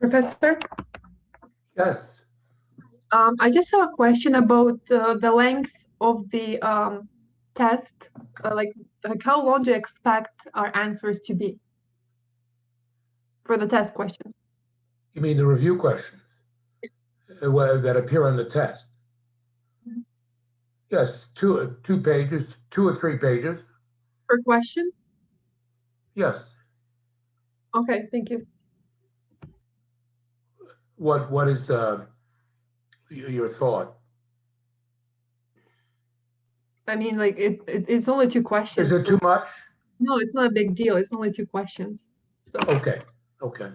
Professor, Yes. I just have a question about the length of the test. Like how long do you expect our answers to be for the test questions? You mean the review questions that appear on the test? Mhm. Yes, two pages, 2 or 3 pages. Per question? Yes. Okay, thank you. What is your thought? I mean, like it's only 2 questions. Is it too much? No, it's not a big deal. It's only 2 questions. So Okay. Okay.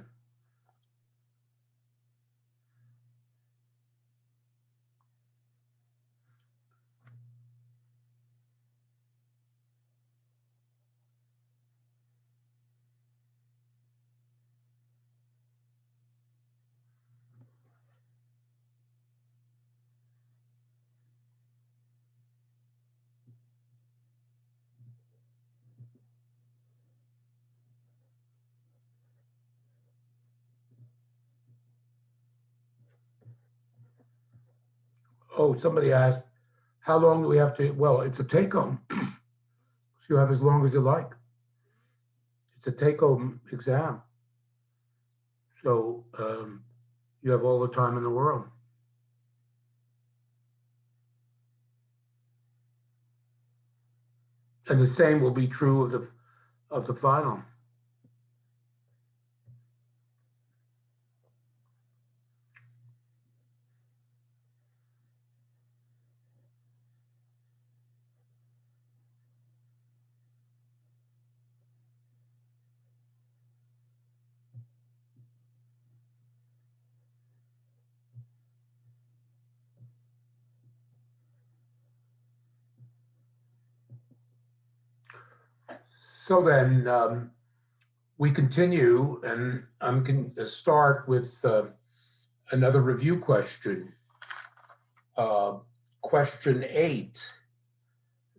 Oh, somebody asked, how long do we have to? Well, it's a take-home. So you have as long as you like. It's a take-home exam. So you have all the time in the world. And the same will be true of the final. So then we continue, and I'm going to start with another review question. Question 8.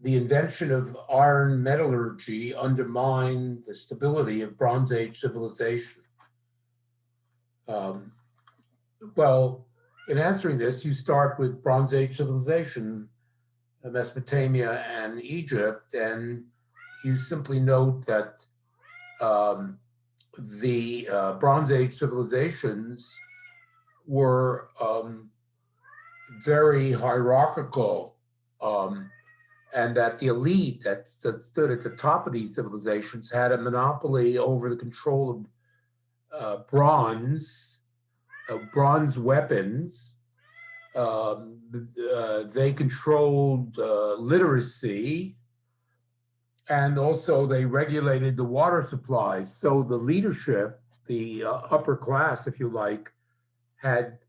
The invention of iron metallurgy undermined the stability of Bronze Age civilization. Well, in answering this, you start with Bronze Age civilization, Mesopotamia and Egypt, and you simply note that the Bronze Age civilizations were very hierarchical, and that the elite that stood at the top of these civilizations had a monopoly over the control of bronze weapons. They controlled literacy, and also they regulated the water supplies. So the leadership, the upper class, if you like, had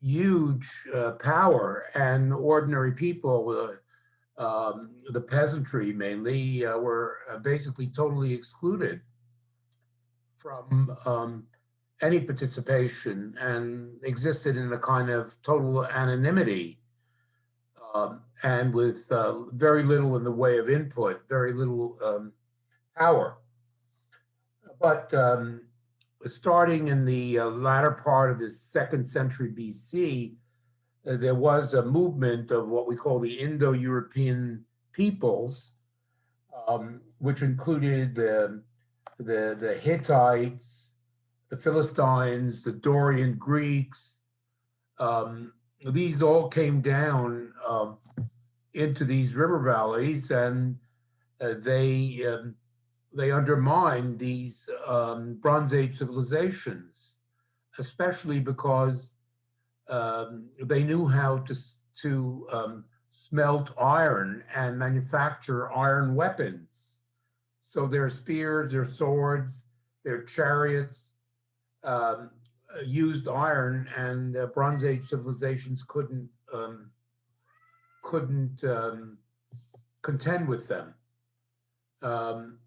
huge power, and ordinary people, the peasantry mainly, were basically totally excluded from any participation and existed in a kind of total anonymity, and with very little in the way of input, very little power. But starting in the latter part of the 2nd century BC, there was a movement of what we call the Indo-European peoples, which included the Hittites, the Philistines, the Dorian Greeks. These all came down into these river valleys, and they undermined these Bronze Age civilizations, especially because they knew how to smelt iron and manufacture iron weapons. So their spears, their swords, their chariots used iron, and Bronze Age civilizations couldn't contend with them. I'm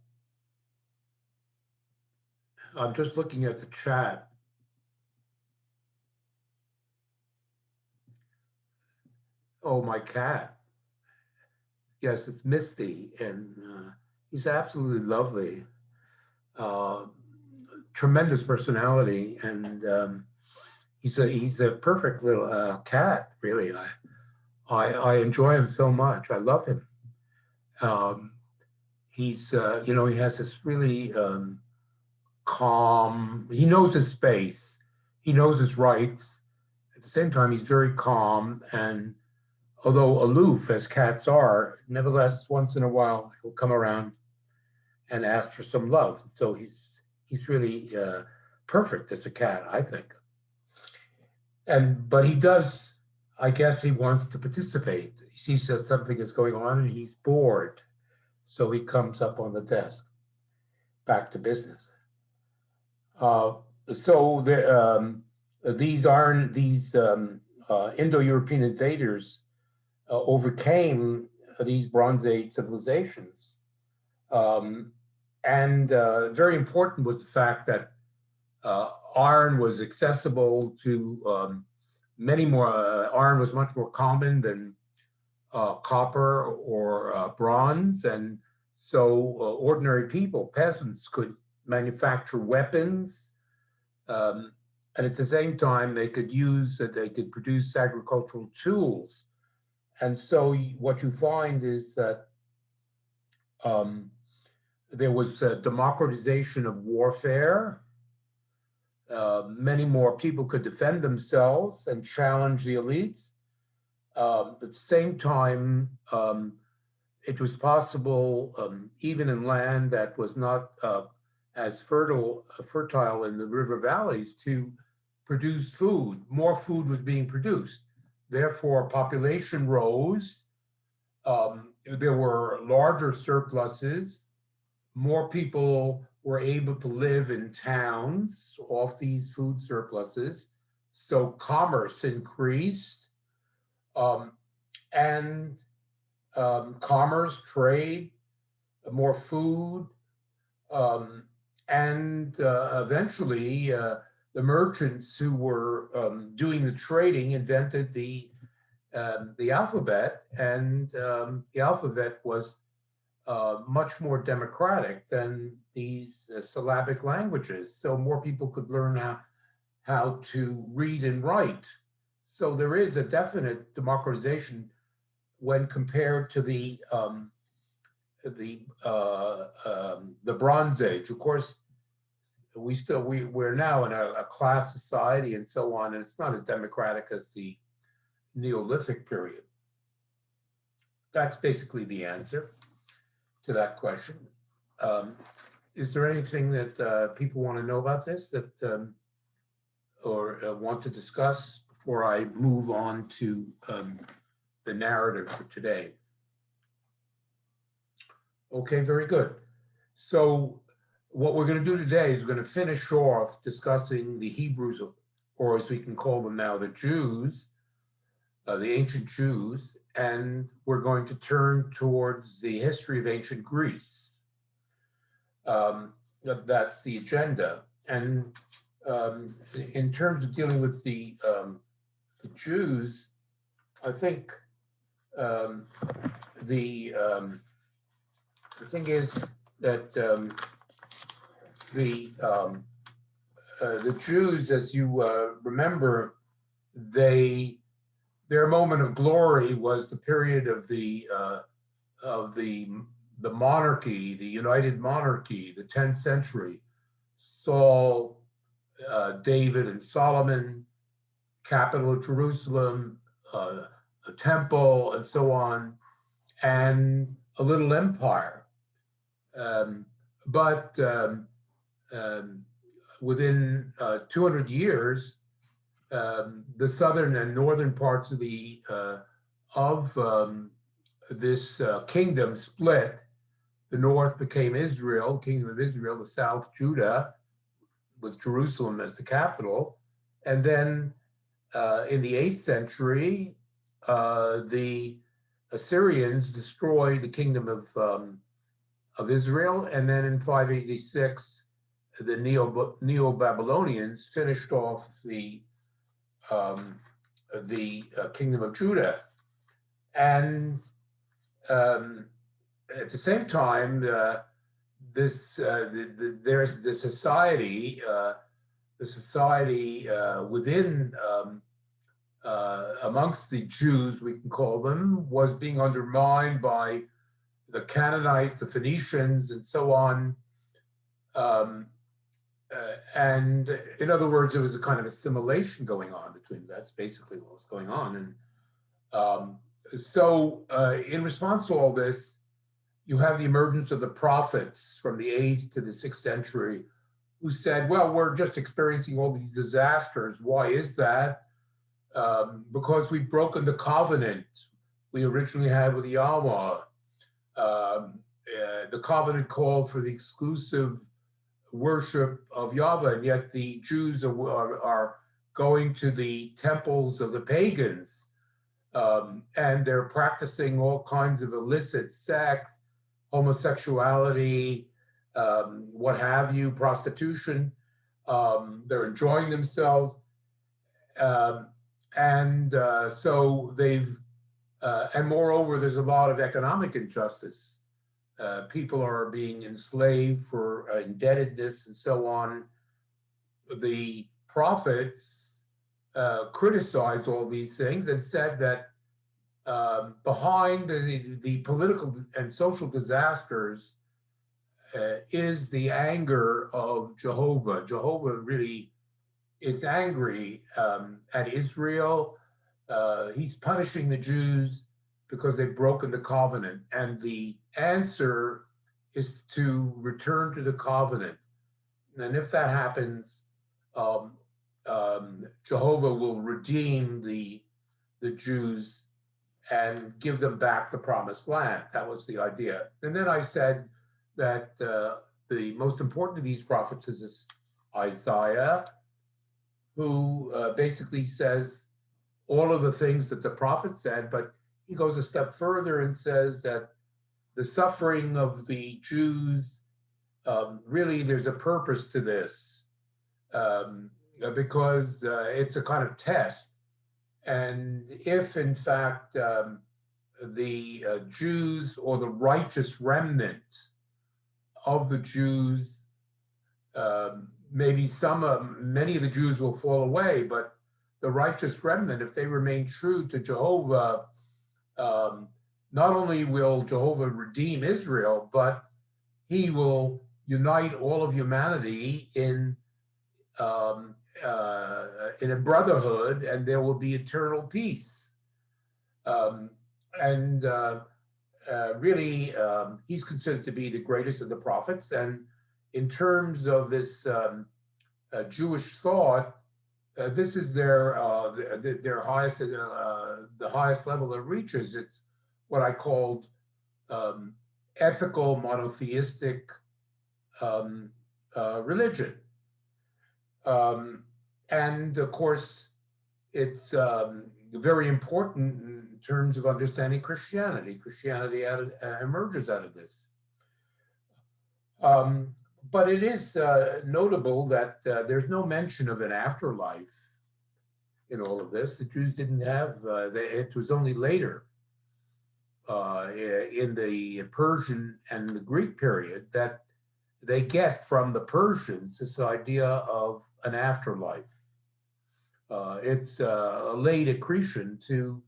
just looking at the chat. Oh, my cat. Yes, it's Misty, and he's absolutely lovely. Tremendous personality, and he's a perfect little cat, really. I enjoy him so much. I love him. Um, he's you know, he has this really calm. He knows his space. He knows his rights. At the same time, he's very calm, and although aloof as cats are, nevertheless, once in a while he'll come around and ask for some love. So he's really perfect as a cat, I think. And but he does. I guess he wants to participate. He sees that something is going on and he's bored, so he comes up on the desk. Back to business. Uh, so these Indo-European invaders overcame these Bronze Age civilizations. Um, and very important was the fact that iron was accessible to many more. Iron was much more common than copper or bronze, and so ordinary people, peasants, could manufacture weapons, and at the same time they could produce agricultural tools. And so what you find is that um, there was a democratization of warfare. Many more people could defend themselves and challenge the elites. At the same time, it was possible, even in land that was not as fertile in the river valleys, to produce food. More food was being produced. Therefore, population rose. There were larger surpluses. More people were able to live in towns off these food surpluses. So commerce increased. Um, and commerce, trade, more food, and eventually the merchants who were doing the trading invented the alphabet, and the alphabet was much more democratic than these syllabic languages. So more people could learn how to read and write. So there is a definite democratization when compared to the Bronze Age. Of course, we're now in a class society and so on, and it's not as democratic as the Neolithic period. That's basically the answer to that question. Is there anything that people want to know about this that or want to discuss before I move on to the narrative for today? Okay, very good. So what we're going to do today is we're going to finish off discussing the Hebrews, or as we can call them now, the Jews, the ancient Jews, and we're going to turn towards the history of ancient Greece. That's the agenda. And in terms of dealing with the Jews, I think the thing is that the Jews, as you remember, their moment of glory was the period of the monarchy, the United Monarchy, the 10th century. Saul, David, and Solomon, capital of Jerusalem, a temple, and so on, and a little empire. But within 200 years, the southern and northern parts of this kingdom split. The north became Israel, Kingdom of Israel, the south Judah, with Jerusalem as the capital. And then in the 8th century, the Assyrians destroyed the kingdom of Israel, and then in 586, the Neo-Babylonians finished off the kingdom of Judah. And at the same time, there's the society, the society within amongst the Jews, we can call them, was being undermined by the Canaanites, the Phoenicians, and so on. And in other words, there was a kind of assimilation going on between. That's basically what was going on. And so, in response to all this, you have the emergence of the prophets from the 8th to the 6th century, who said, "Well, we're just experiencing all these disasters. Why is that? Because we've broken the covenant we originally had with Yahweh. The covenant called for the exclusive worship of Yahweh, and yet the Jews are going to the temples of the pagans, and they're practicing all kinds of illicit sex, homosexuality, what have you, prostitution. They're enjoying themselves. So they've, and moreover, there's a lot of economic injustice. People are being enslaved for indebtedness and so on. The prophets criticized all these things and said that behind the political and social disasters is the anger of Jehovah. Jehovah really is angry at Israel. He's punishing the Jews because they've broken the covenant. And the answer is to return to the covenant. And if that happens, Jehovah will redeem the Jews and give them back the promised land. That was the idea. And then I said that the most important of these prophets is Isaiah, who basically says all of the things that the prophet said, but he goes a step further and says that the suffering of the Jews, really there's a purpose to this, because it's a kind of test. And if in fact the Jews or the righteous remnant of the Jews, maybe many of the Jews will fall away, but the righteous remnant, if they remain true to Jehovah, not only will Jehovah redeem Israel, but he will unite all of humanity in a brotherhood, and there will be eternal peace. Really, he's considered to be the greatest of the prophets. And in terms of this Jewish thought, this is their highest, the highest level it reaches. It's what I called ethical monotheistic religion. And of course, it's very important in terms of understanding Christianity. Christianity emerges out of this. But it is notable that there's no mention of an afterlife in all of this. The Jews didn't have, it was only later in the Persian and the Greek period that they get from the Persians this idea of an afterlife. It's a late accretion to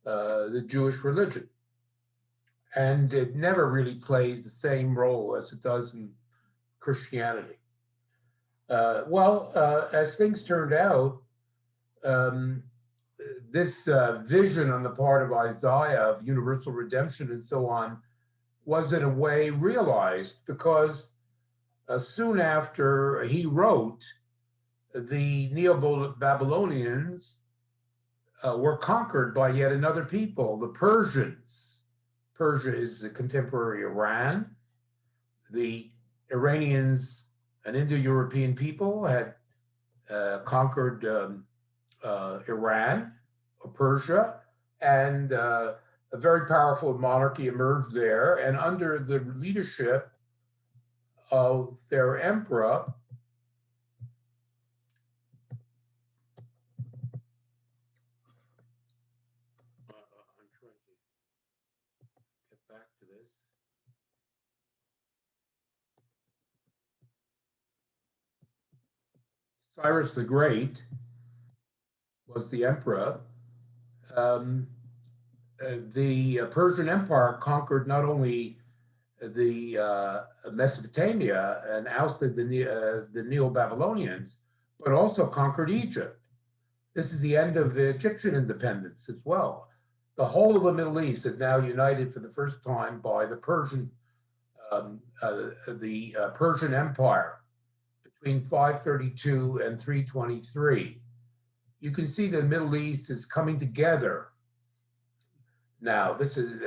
the Jewish religion. And it never really plays the same role as it does in Christianity. As things turned out, this vision on the part of Isaiah of universal redemption and so on was in a way realized, because soon after he wrote, the Neo-Babylonians were conquered by yet another people, the Persians. Persia is the contemporary Iran. The Iranians, an Indo-European people, had conquered Iran or Persia, and a very powerful monarchy emerged there. And under the leadership of their emperor, I'm trying to get back to this. Cyrus the Great was the emperor. Um, the Persian Empire conquered not only the Mesopotamia and ousted the Neo-Babylonians, but also conquered Egypt. This is the end of Egyptian independence as well. The whole of the Middle East is now united for the first time by the Persian Empire between 532 and 323. You can see the Middle East is coming together now. This is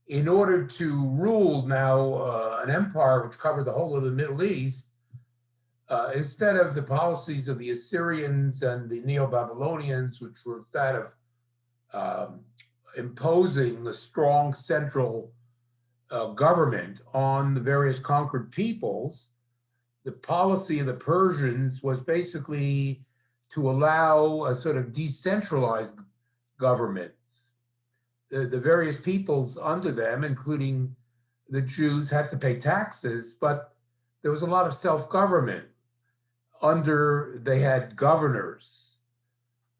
in order to rule now an empire which covered the whole of the Middle East, instead of the policies of the Assyrians and the Neo-Babylonians, which were that of imposing a strong central government on the various conquered peoples, the policy of the Persians was basically to allow a sort of decentralized government. The various peoples under them, including the Jews, had to pay taxes, but there was a lot of self-government. They had governors,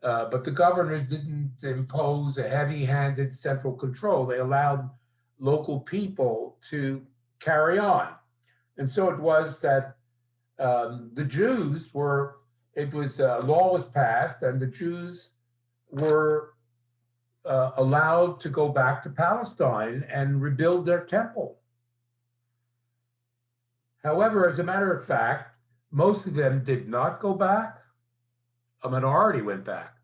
but the governors didn't impose a heavy-handed central control. They allowed local people to carry on. And so it was that the Jews were, law was passed, and the Jews were allowed to go back to Palestine and rebuild their temple. However, as a matter of fact, most of them did not go back. A minority went back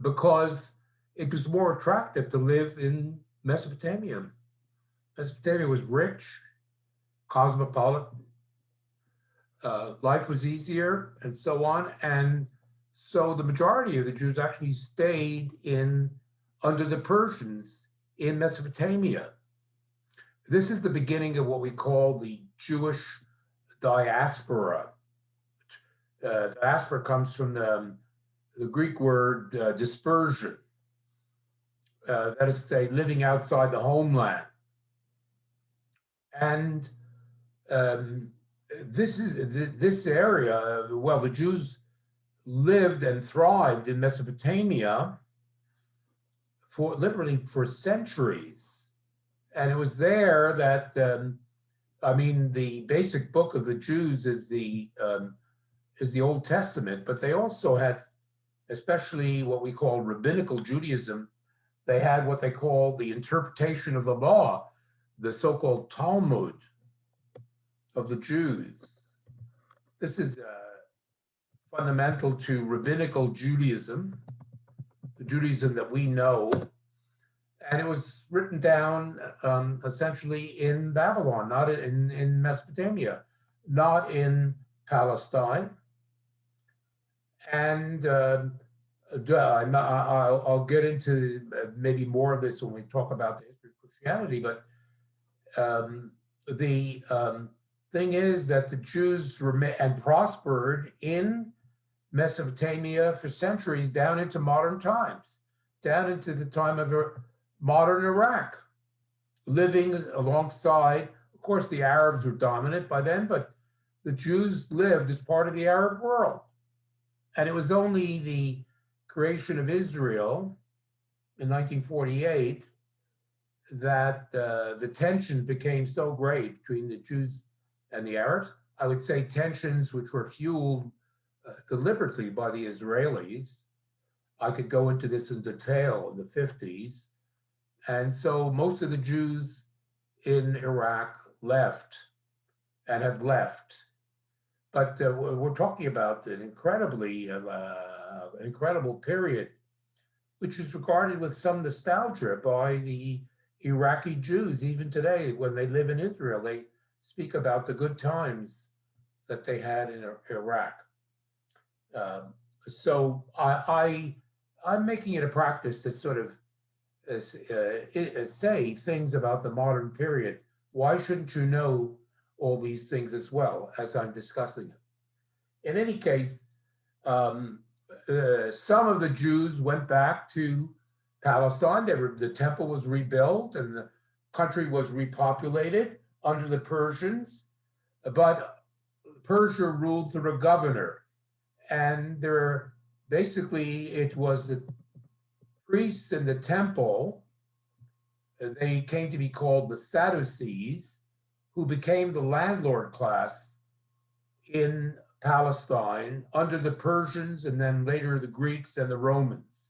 because it was more attractive to live in Mesopotamia. Mesopotamia was rich, cosmopolitan, life was easier, and so on. And so the majority of the Jews actually stayed under the Persians in Mesopotamia. This is the beginning of what we call the Jewish diaspora. Diaspora comes from the Greek word dispersion. That is to say, living outside the homeland. And this area, well, the Jews lived and thrived in Mesopotamia literally for centuries. And it was there that, the basic book of the Jews is the Old Testament, but they also had, especially what we call rabbinical Judaism, they had what they call the interpretation of the law, the so-called Talmud of the Jews. This is fundamental to rabbinical Judaism, the Judaism that we know. And it was written down essentially in Babylon, not in Mesopotamia, not in Palestine. And I'll get into maybe more of this when we talk about the history of Christianity, but the thing is that the Jews prospered in Mesopotamia for centuries down into modern times, down into the time of modern Iraq, living alongside, of course, the Arabs were dominant by then, but the Jews lived as part of the Arab world. And it was only the creation of Israel in 1948 that the tension became so great between the Jews and the Arabs. I would say tensions which were fueled deliberately by the Israelis. I could go into this in detail in the 50s. And so most of the Jews in Iraq left and have left. But we're talking about an incredible period, which is regarded with some nostalgia by the Iraqi Jews. Even today, when they live in Israel, they speak about the good times that they had in Iraq. So I'm making it a practice to sort of say things about the modern period. Why shouldn't you know all these things as well as I'm discussing them? In any case, some of the Jews went back to Palestine. The temple was rebuilt, and country was repopulated under the Persians, but Persia ruled through a governor. And basically, it was the priests in the temple, they came to be called the Sadducees, who became the landlord class in Palestine under the Persians and then later the Greeks and the Romans.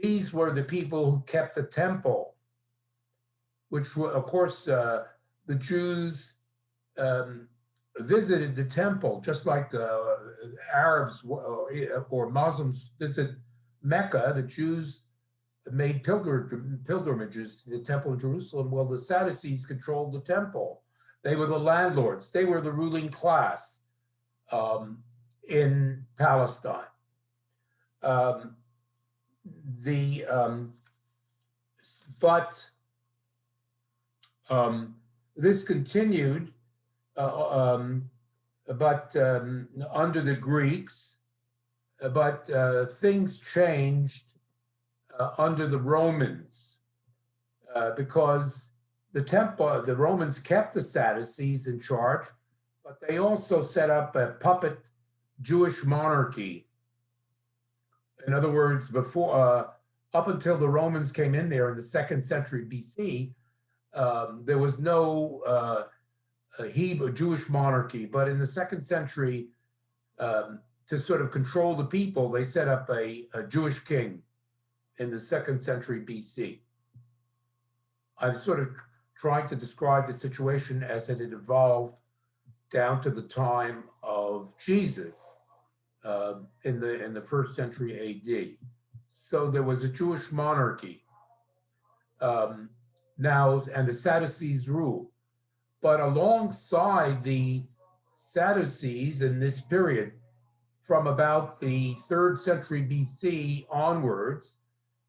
These were the people who kept the temple, which were, of course, the Jews visited the temple, just like the Arabs or Muslims visit Mecca. The Jews made pilgrimages to the temple in Jerusalem. Well, the Sadducees controlled the temple. They were the landlords. They were the ruling class in Palestine. This continued, but under the Greeks, but things changed under the Romans because the Romans kept the Sadducees in charge, but they also set up a puppet Jewish monarchy. In other words, up until the Romans came in there in the 2nd century BC, there was no Hebrew Jewish monarchy, but in the 2nd century, to sort of control the people, they set up a Jewish king in the 2nd century BC. I'm sort of trying to describe the situation as it had evolved down to the time of Jesus in the 1st century AD. So there was a Jewish monarchy now, and the Sadducees ruled. But alongside the Sadducees in this period, from about the 3rd century BC onwards,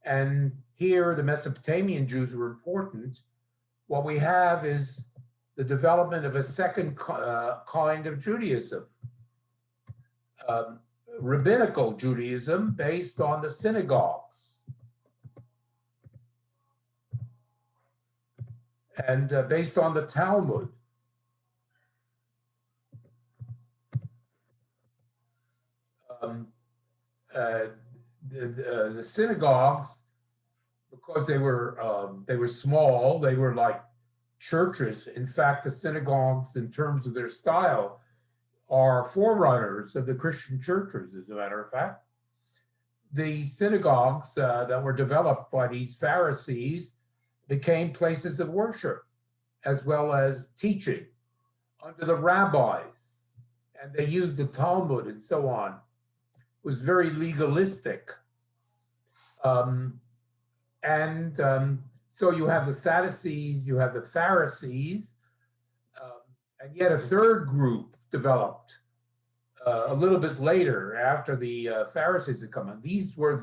and here the Mesopotamian Jews were important, what we have is the development of a second kind of Judaism, rabbinical Judaism based on the synagogues and based on the Talmud. The synagogues, because they were small, they were like churches. In fact, the synagogues, in terms of their style, are forerunners of the Christian churches, as a matter of fact. The synagogues that were developed by these Pharisees became places of worship as well as teaching under the rabbis, and they used the Talmud and so on. It was very legalistic. So you have the Sadducees, you have the Pharisees, and yet a third group developed a little bit later after the Pharisees had come in. These were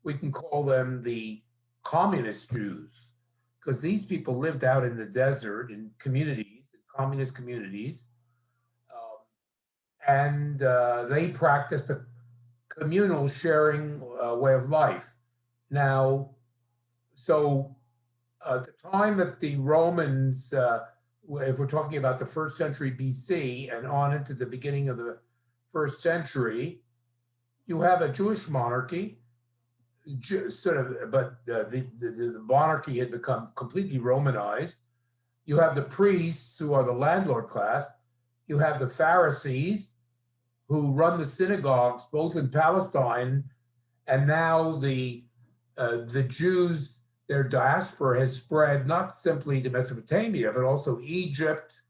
we can call them the communist Jews, because these people lived out in the desert in communities, in communist communities, and they practiced a communal sharing way of life. Now, so at the time that the Romans, if we're talking about the 1st century BC and on into the beginning of the 1st century, you have a Jewish monarchy, but the monarchy had become completely Romanized. You have the priests, who are the landlord class. You have the Pharisees, who run the synagogues both in Palestine, and now the Jews, their diaspora has spread not simply to Mesopotamia, but also Egypt,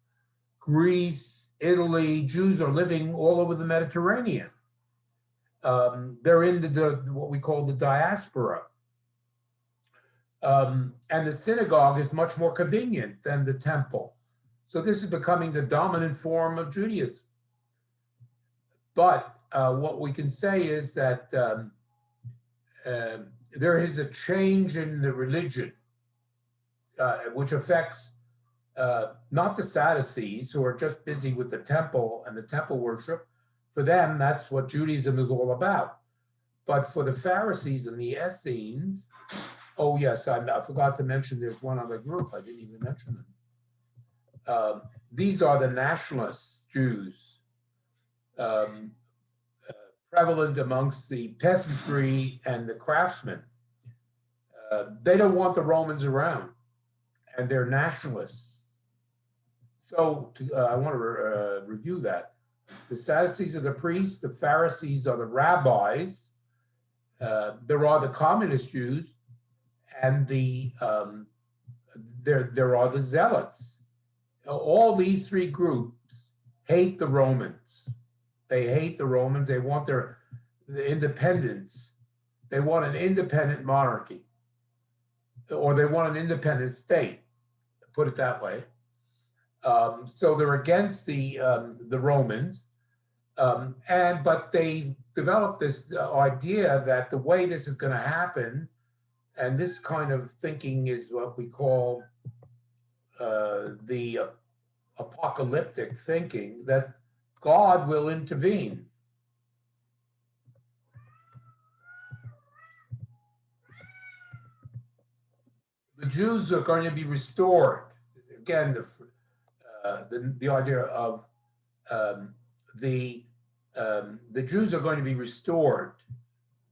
Greece, Italy. Jews are living all over the Mediterranean. They're in what we call the diaspora. And the synagogue is much more convenient than the temple. So this is becoming the dominant form of Judaism. But what we can say is that there is a change in the religion, which affects not the Sadducees, who are just busy with the temple and the temple worship. For them, that's what Judaism is all about. But for the Pharisees and the Essenes, Oh, yes, I forgot to mention there's one other group. I didn't even mention them. These are the nationalist Jews, prevalent amongst the peasantry and the craftsmen. They don't want the Romans around, and they're nationalists. So I want to review that. The Sadducees are the priests, the Pharisees are the rabbis, there are the communist Jews, and there are the zealots. All these three groups hate the Romans. They hate the Romans. They want the independence. They want an independent monarchy, or they want an independent state, put it that way. So they're against the Romans, but they've developed this idea that the way this is going to happen, and this kind of thinking is what we call the apocalyptic thinking, that God will intervene. The Jews are going to be restored. Again, the idea of the Jews are going to be restored.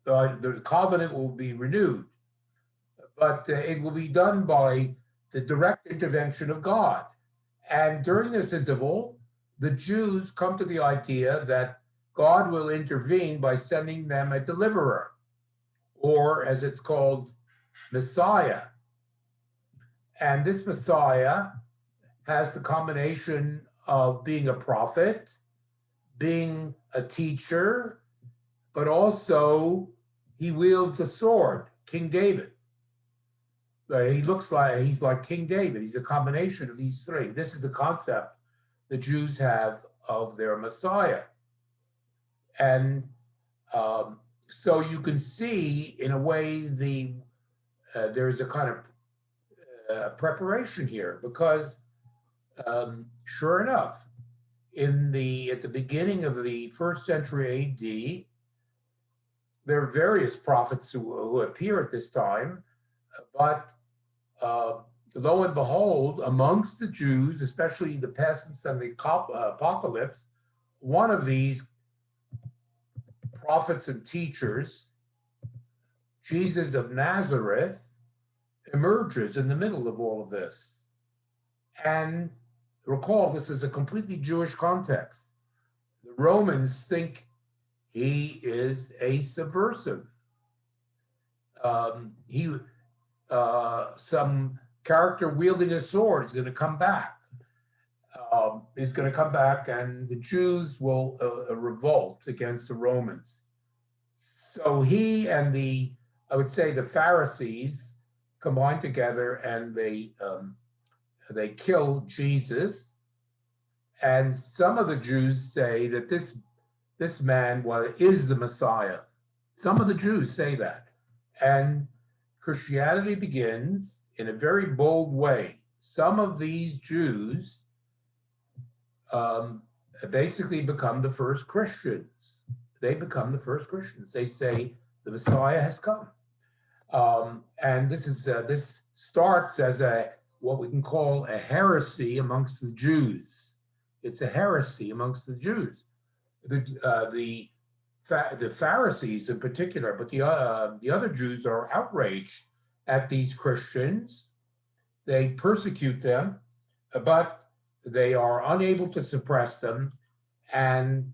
The covenant will be renewed, but it will be done by the direct intervention of God. And during this interval, the Jews come to the idea that God will intervene by sending them a deliverer, or as it's called, Messiah. And this Messiah has the combination of being a prophet, being a teacher, but also he wields a sword, King David. He looks like, he's like King David. He's a combination of these three. This is the concept the Jews have of their Messiah. And so you can see, in a way, there's a kind of preparation here, because sure enough, at the beginning of the 1st century AD, there are various prophets who appear at this time, but lo and behold, amongst the Jews, especially the peasants and the apocalypse, one of these prophets and teachers, Jesus of Nazareth, emerges in the middle of all of this. And recall, this is a completely Jewish context. The Romans think he is a subversive. Some character wielding a sword is going to come back. Is going to come back, and the Jews will revolt against the Romans. So he and I would say, the Pharisees combine together, and they kill Jesus. And some of the Jews say that this man is the Messiah. Some of the Jews say that. And Christianity begins in a very bold way. Some of these Jews basically become the first Christians. They become the first Christians. They say the Messiah has come. And this starts as what we can call a heresy amongst the Jews. It's a heresy amongst the Jews. The Pharisees in particular, but the other Jews are outraged at these Christians. They persecute them, but they are unable to suppress them. And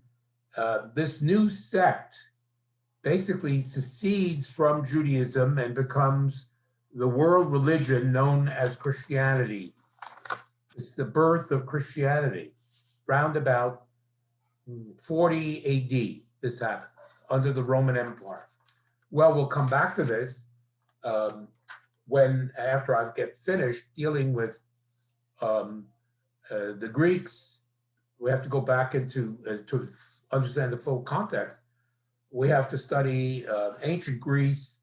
this new sect basically secedes from Judaism and becomes the world religion known as Christianity. It's the birth of Christianity. Round about 40 AD, this happened, under the Roman Empire. Well, we'll come back to this after I get finished dealing with the Greeks. We have to go back to understand the full context. We have to study ancient Greece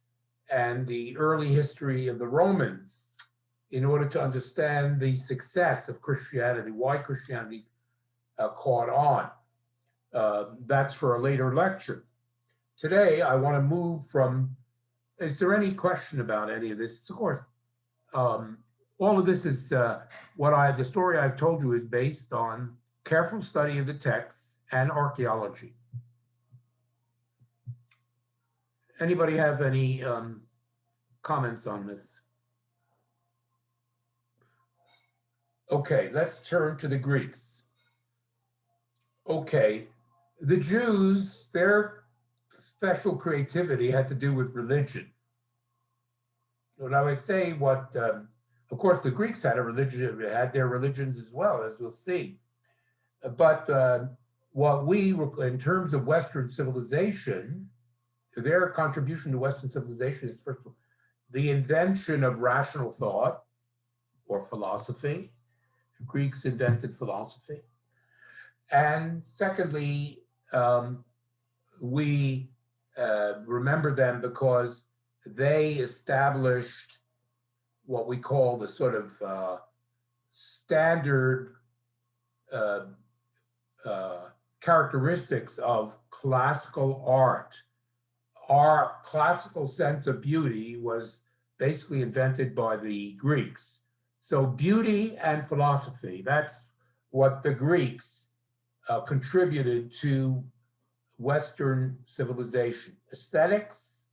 and the early history of the Romans in order to understand the success of Christianity, why Christianity caught on. That's for a later lecture. Today, I want to move from Is there any question about any of this? Of course, all of this is the story I've told you is based on careful study of the text and archaeology. Anybody have any comments on this? Okay, let's turn to the Greeks. Okay, the Jews, their special creativity had to do with religion. When I would say what, of course, the Greeks had a religion, had their religions as well, as we'll see. But what we, in terms of Western civilization, their contribution to Western civilization is, first of all, the invention of rational thought or philosophy. The Greeks invented philosophy. And secondly, we remember them because they established what we call the sort of standard characteristics of classical art. Our classical sense of beauty was basically invented by the Greeks. So beauty and philosophy, that's what the Greeks contributed to Western civilization. Aesthetics,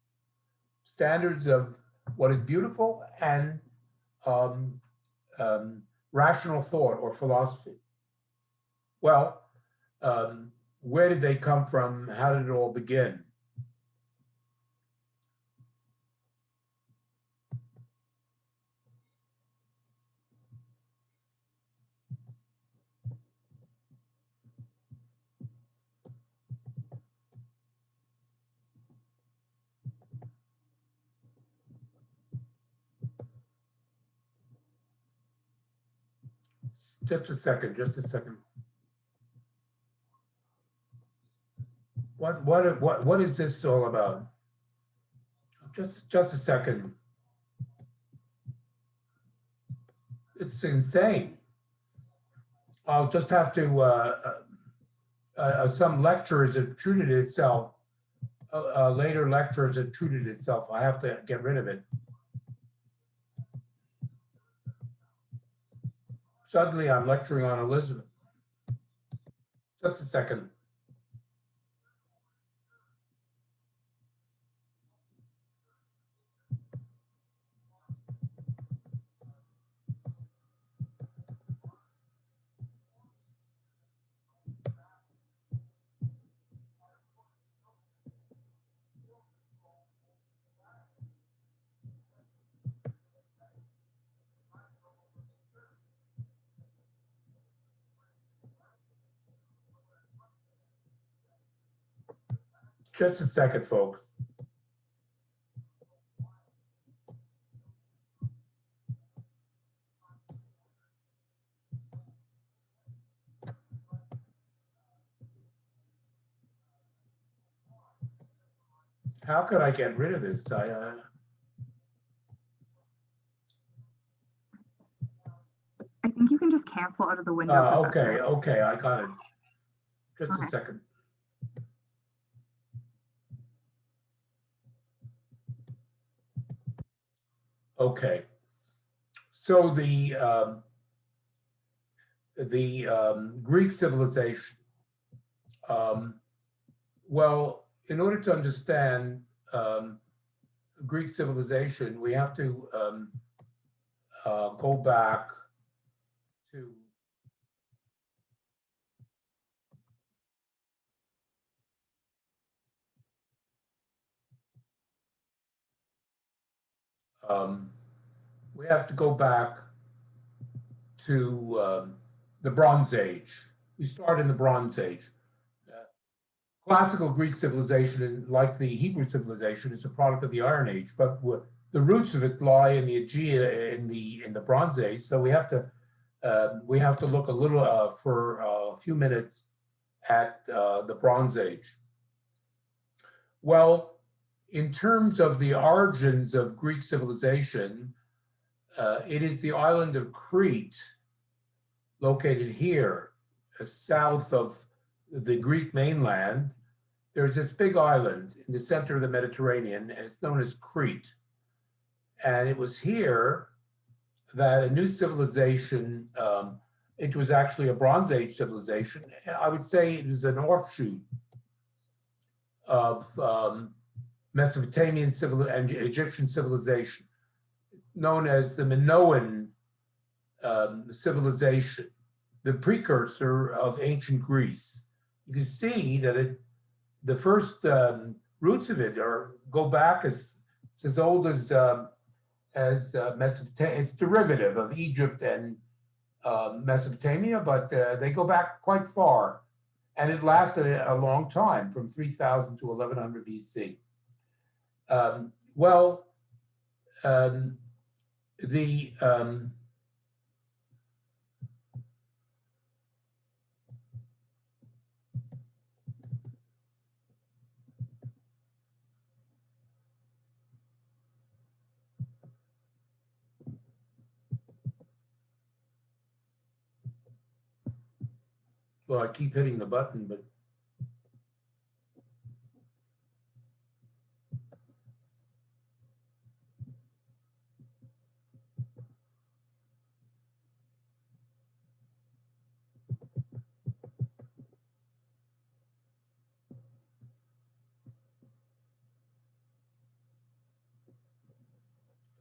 standards of what is beautiful, and rational thought or philosophy. Well, where did they come from? How did it all begin? Just a second, just a second. What is this all about? Just a second. It's insane. I'll just have to, some lecture has obtruded itself. Later lecture has obtruded itself. I have to get rid of it. Suddenly I'm lecturing on Elizabeth. Just a second. Just a second, folks. How could I get rid of this? I think you can just cancel out of the window. Okay, okay, I got it. Just a second. Okay, so the Greek civilization. Well, in order to understand Greek civilization, we have to go back to the Bronze Age. We start in the Bronze Age. Classical Greek civilization, like the Hebrew civilization, is a product of the Iron Age, but the roots of it lie in the Aegean in the Bronze Age. So we have to look a little for a few minutes at the Bronze Age. Well, in terms of the origins of Greek civilization, it is the island of Crete, located here, south of the Greek mainland, there's this big island in the center of the Mediterranean, and it's known as Crete. And it was here that a new civilization, it was actually a Bronze Age civilization. I would say it was an offshoot of Mesopotamian and Egyptian civilization, known as the Minoan civilization, the precursor of ancient Greece. You can see that the first roots of it go back as old as Mesopotamia. It's derivative of Egypt and Mesopotamia, but they go back quite far, and it lasted a long time, from 3000 to 1100 BC. Well, I keep hitting the button, but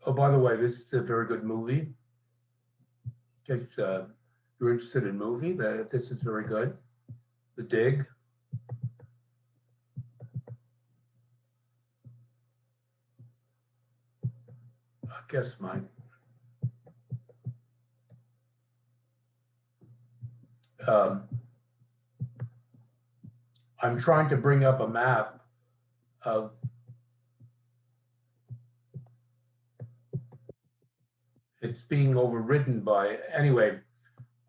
oh, by the way, this is a very good movie. In case you're interested in movie, this is very good. The Dig. I guess I'm trying to bring up a map of it's being overridden by, anyway,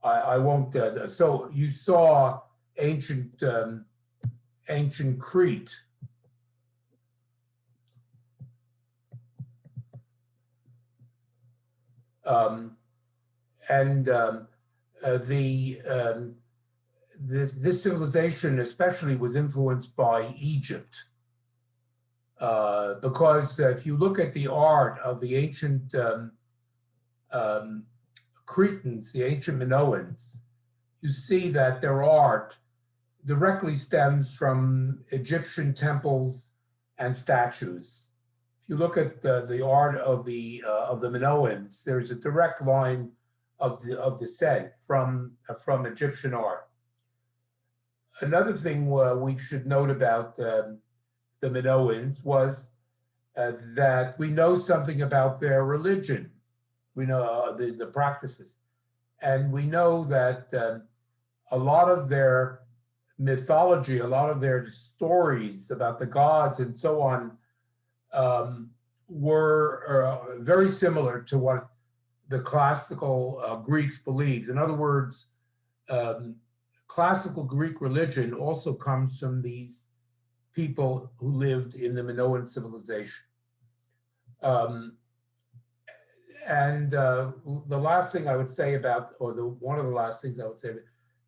I won't, so you saw ancient Crete. This civilization especially was influenced by Egypt, because if you look at the art of the ancient Cretans, the ancient Minoans, you see that their art directly stems from Egyptian temples and statues. If you look at the art of the Minoans, there's a direct line of descent from Egyptian art. Another thing we should note about the Minoans was that we know something about their religion. We know the practices, and we know that a lot of their mythology, a lot of their stories about the gods and so on were very similar to what the classical Greeks believed. In other words, classical Greek religion also comes from these people who lived in the Minoan civilization. The last thing I would say about, or one of the last things I would say,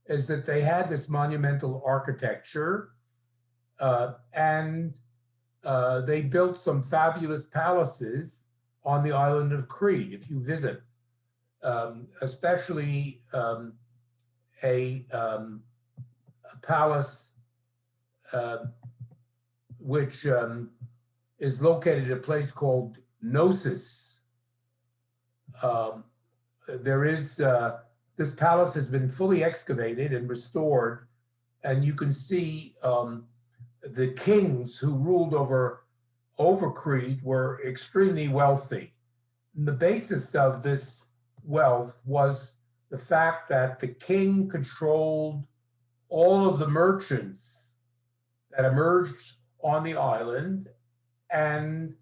is that they had this monumental architecture, and they built some fabulous palaces on the island of Crete. If you visit, especially a palace which is located at a place called Knossos. There is this palace has been fully excavated and restored, and you can see the kings who ruled over Crete were extremely wealthy. And the basis of this wealth was the fact that the king controlled all of the merchants that emerged on the island, and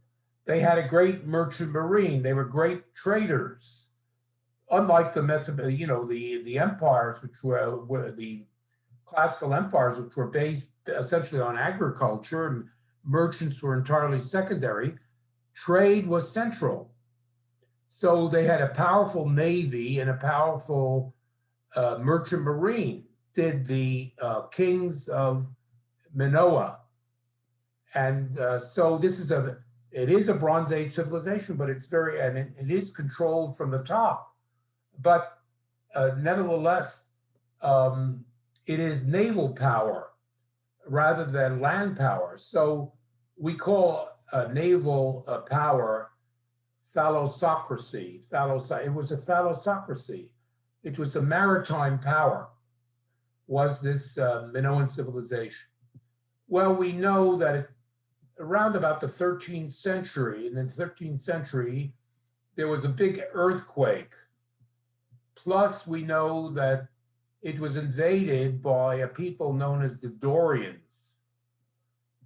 they had a great merchant marine. They were great traders. Unlike the the empires, which were the classical empires, which were based essentially on agriculture, and merchants were entirely secondary, trade was central. So they had a powerful navy and a powerful merchant marine. Did the kings of Minoa, And so it is a Bronze Age civilization, but it's it is controlled from the top. But nevertheless, it is naval power rather than land power. So we call naval power thalassocracy. It was a thalassocracy. It was a maritime power, was this Minoan civilization. Well, we know that around about the 13th century, in the 13th century, there was a big earthquake. Plus, we know that it was invaded by a people known as the Dorians.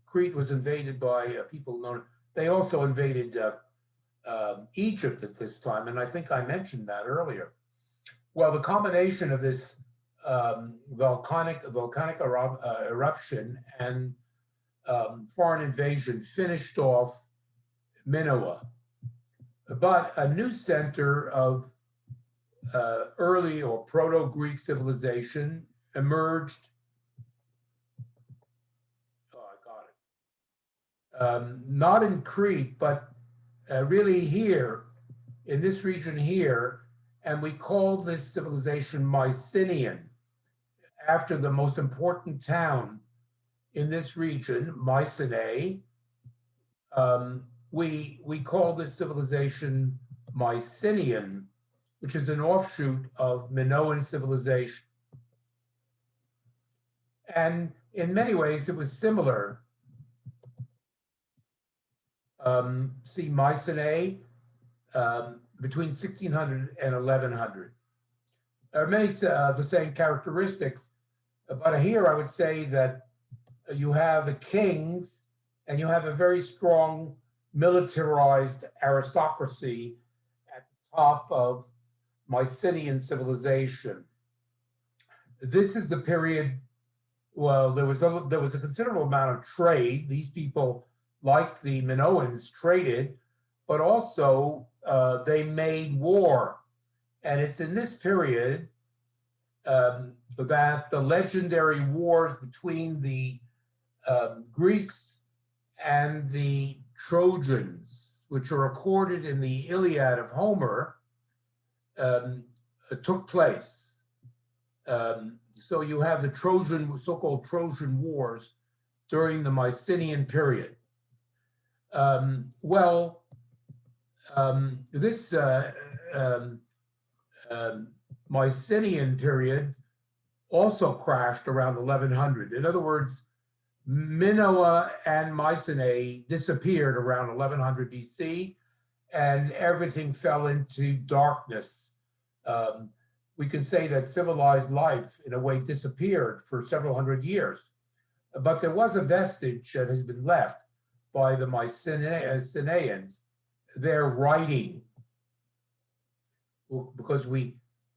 Crete was invaded by people known, they also invaded Egypt at this time, and I think I mentioned that earlier. Well, the combination of this volcanic eruption and foreign invasion finished off Minoa. But a new center of early or Proto-Greek civilization emerged. Oh, I got it. Not in Crete, but really here, in this region here, and we call this civilization Mycenaean, after the most important town in this region, Mycenae. We call this civilization Mycenaean, which is an offshoot of Minoan civilization. And in many ways, it was similar. See, Mycenae, between 1600 and 1100. There are many of the same characteristics, but here I would say that you have the kings and you have a very strong militarized aristocracy at the top of Mycenaean civilization. This is the period, well, there was a considerable amount of trade. These people, like the Minoans, traded, but also they made war. And it's in this period that the legendary wars between the Greeks and the Trojans, which are recorded in the Iliad of Homer, took place. So you have the so-called Trojan Wars during the Mycenaean period. This Mycenaean period also crashed around 1100. In other words, Minoa and Mycenae disappeared around 1100 BC, and everything fell into darkness. We can say that civilized life, in a way, disappeared for several hundred years. But there was a vestige that has been left by the Mycenaeans, their writing, because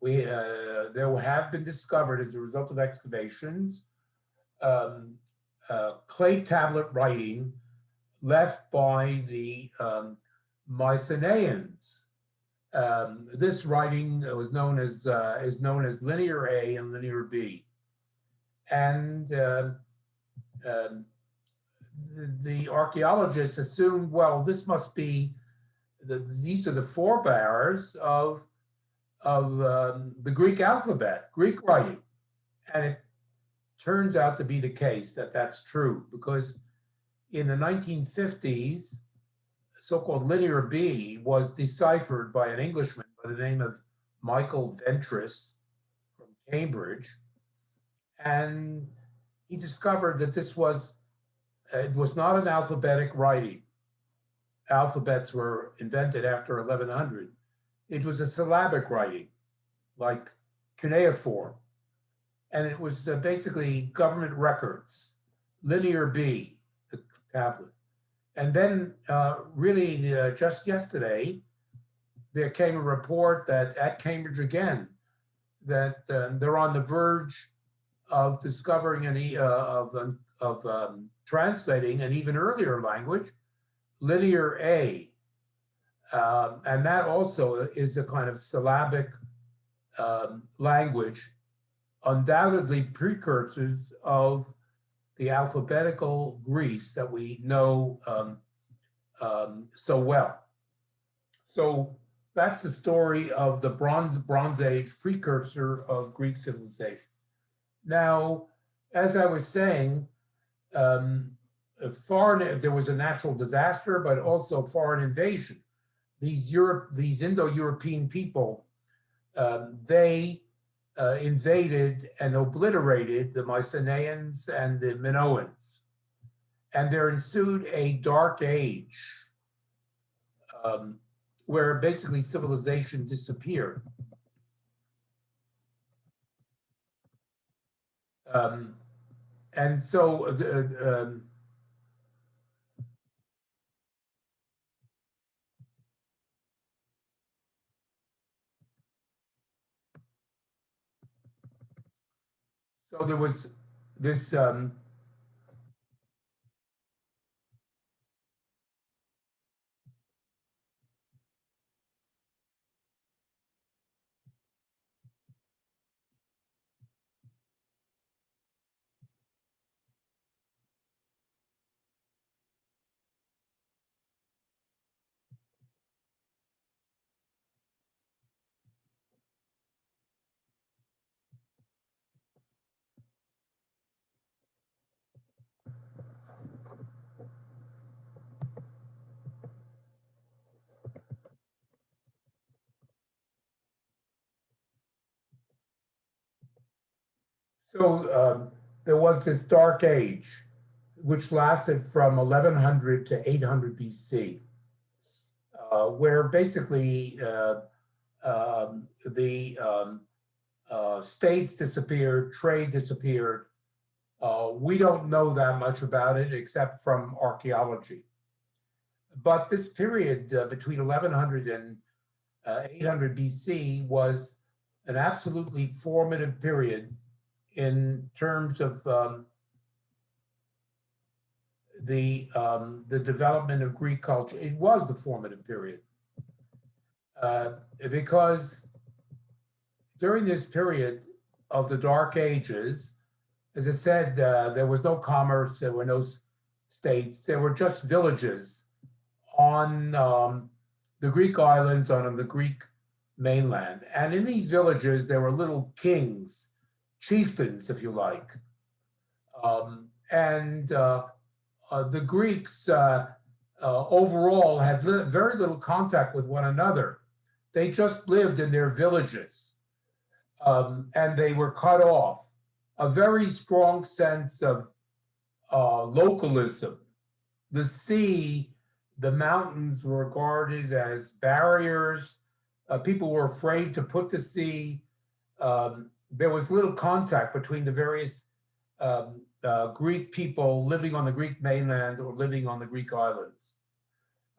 there have been discovered as a result of excavations clay tablet writing left by the Mycenaeans. This writing was is known as Linear A and Linear B, and the archaeologists assumed, well, this must be these are the forebears of the Greek alphabet, Greek writing, and it turns out to be the case that that's true, because in the 1950s, so-called Linear B was deciphered by an Englishman by the name of Michael Ventris from Cambridge, and he discovered that it was not an alphabetic writing. Alphabets were invented after 1100. It was a syllabic writing, like cuneiform. And it was basically government records, Linear B, the tablet. And then just yesterday, there came a report that at Cambridge again, that they're on the verge of discovering translating an even earlier language, Linear A. And that also is a kind of syllabic language, undoubtedly precursors of the alphabetical Greece that we know so well. So that's the story of the Bronze Age precursor of Greek civilization. Now, as I was saying, there was a natural disaster, but also foreign invasion. These Indo-European people, they invaded and obliterated the Mycenaeans and the Minoans. And there ensued a dark age where basically civilization disappeared. And so so there was this there was this dark age, which lasted from 1100 to 800 BC, where basically the states disappeared, trade disappeared. We don't know that much about it except from archaeology. But this period between 1100 and 800 BC was an absolutely formative period in terms of the development of Greek culture. It was the formative period because during this period of the Dark Ages, as I said, there was no commerce, there were no states, there were just villages on the Greek islands, on the Greek mainland. And in these villages, there were little kings, chieftains, if you like. The Greeks overall had very little contact with one another. They just lived in their villages and they were cut off. A very strong sense of localism. The sea, the mountains were regarded as barriers. People were afraid to put to sea. There was little contact between the various Greek people living on the Greek mainland or living on the Greek islands.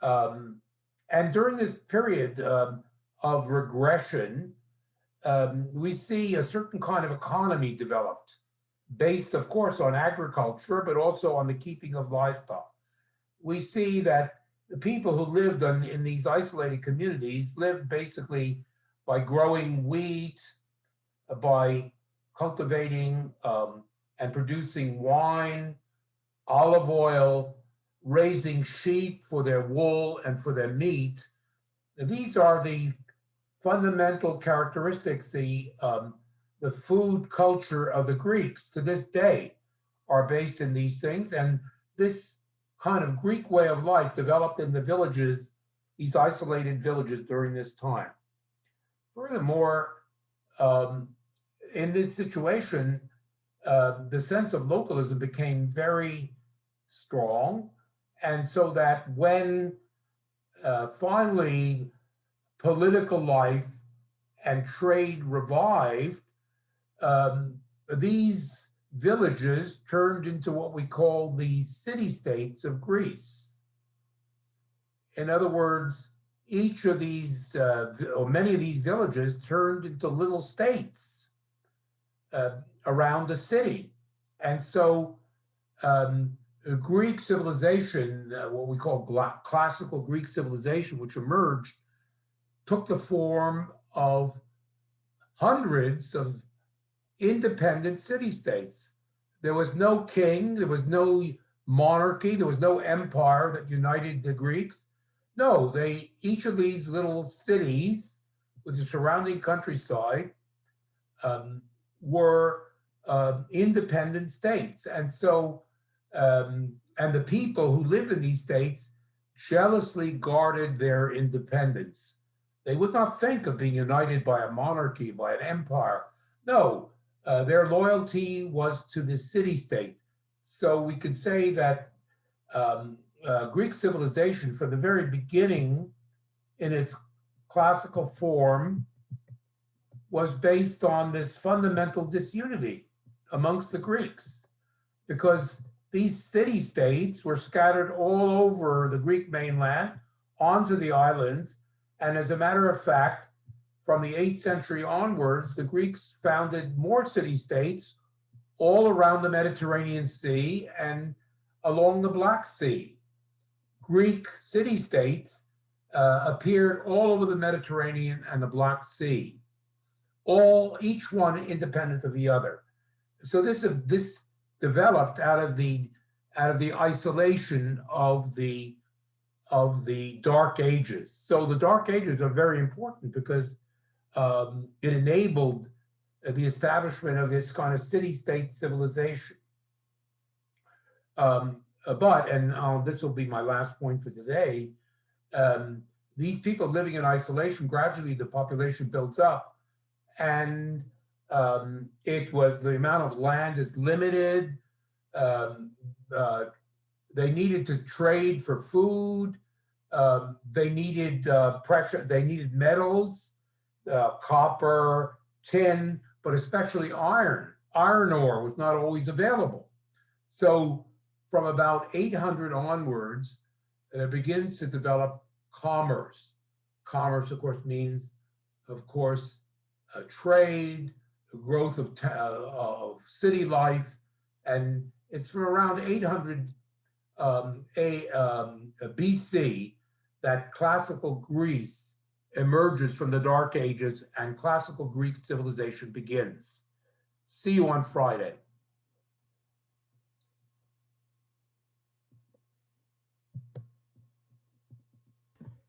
And during this period of regression, we see a certain kind of economy developed, based, of course, on agriculture, but also on the keeping of livestock. We see that the people who lived in these isolated communities lived basically by growing wheat, by cultivating and producing wine, olive oil, raising sheep for their wool and for their meat. These are the fundamental characteristics, the food culture of the Greeks to this day are based in these things. And this kind of Greek way of life developed in the villages, these isolated villages during this time. Furthermore, in this situation, the sense of localism became very strong. And so that when finally political life and trade revived, these villages turned into what we call the city-states of Greece. In other words, each of these, or many of these villages turned into little states around the city. And so Greek civilization, what we call classical Greek civilization, which emerged, took the form of hundreds of independent city-states There was no king, there was no monarchy, there was no empire that united the Greeks. No, each of these little cities with the surrounding countryside were independent states. And so, and the people who lived in these states jealously guarded their independence. They would not think of being united by a monarchy, by an empire. No, their loyalty was to the city-state. So we could say that Greek civilization, from the very beginning, in its classical form, was based on this fundamental disunity amongst the Greeks, because these city-states were scattered all over the Greek mainland, onto the islands, and as a matter of fact, from the 8th century onwards, the Greeks founded more city-states all around the Mediterranean Sea and along the Black Sea. Greek city-states appeared all over the Mediterranean and the Black Sea, each one independent of the other. So this developed out of the isolation of the Dark Ages. So the Dark Ages are very important because it enabled the establishment of this kind of city-state civilization. But, and this will be my last point for today, these people living in isolation, gradually the population builds up, and the amount of land is limited. They needed to trade for food. They needed they needed metals, copper, tin, but especially iron. Iron ore was not always available. So from about 800 onwards, it begins to develop commerce. Commerce, of course, means, trade, the growth of city life, and it's from around 800 BC that classical Greece emerges from the Dark Ages and classical Greek civilization begins. See you on Friday.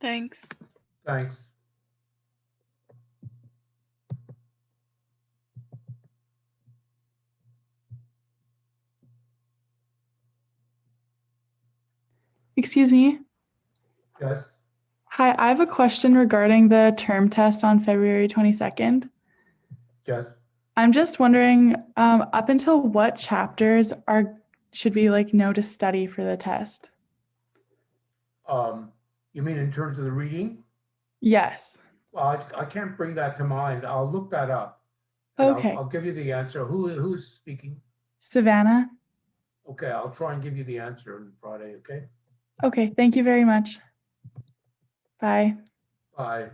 Thanks. Thanks. Excuse me. Yes. Hi, I have a question regarding the term test on February 22nd. Yes. I'm just wondering, up until what chapters should we know to study for the test? You mean in terms of the reading? Yes. Well, I can't bring that to mind. I'll look that up. Okay. I'll give you the answer. Who's speaking? Savannah. Okay, I'll try and give you the answer on Friday, okay? Okay, thank you very much. Bye. Bye.